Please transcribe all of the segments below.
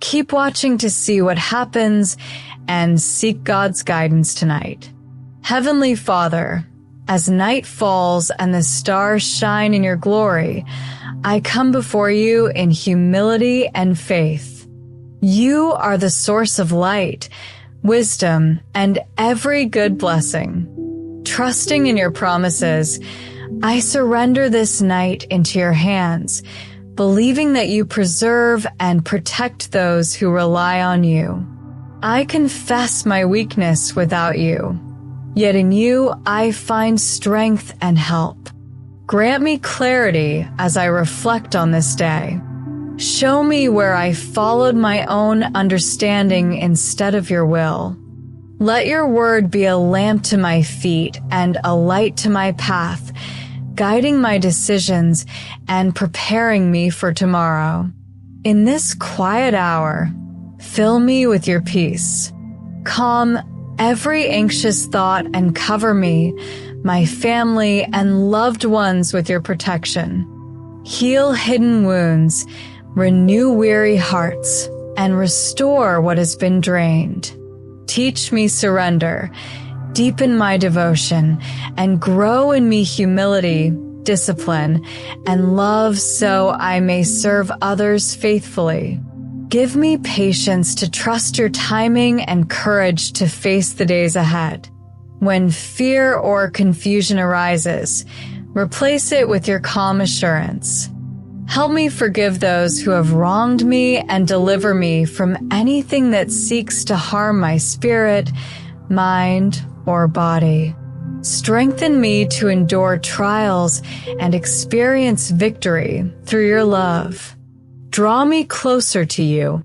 Keep watching to see what happens and seek God's guidance tonight. Heavenly Father, as night falls and the stars shine in your glory, I come before you in humility and faith. You are the source of light, wisdom, and every good blessing. Trusting in your promises, I surrender this night into your hands, believing that you preserve and protect those who rely on you. I confess my weakness without you, yet in you I find strength and help. Grant me clarity as I reflect on this day. Show me where I followed my own understanding instead of your will. Let your word be a lamp to my feet and a light to my path, guiding my decisions and preparing me for tomorrow. In this quiet hour, fill me with your peace. Calm every anxious thought and cover me, my family, and loved ones with your protection. Heal hidden wounds, renew weary hearts, and restore what has been drained. Teach me surrender, deepen my devotion, and grow in me humility, discipline, and love so I may serve others faithfully. Give me patience to trust your timing and courage to face the days ahead. When fear or confusion arises, replace it with your calm assurance. Help me forgive those who have wronged me and deliver me from anything that seeks to harm my spirit, mind, or body. Strengthen me to endure trials and experience victory through your love. Draw me closer to you.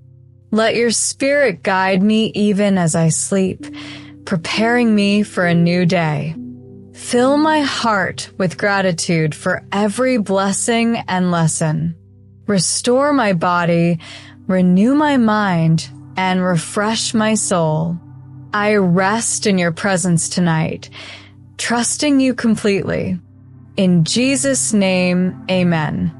Let your spirit guide me even as I sleep, preparing me for a new day. Fill my heart with gratitude for every blessing and lesson. Restore my body, renew my mind, and refresh my soul. I rest in your presence tonight, trusting you completely. In Jesus' name, amen.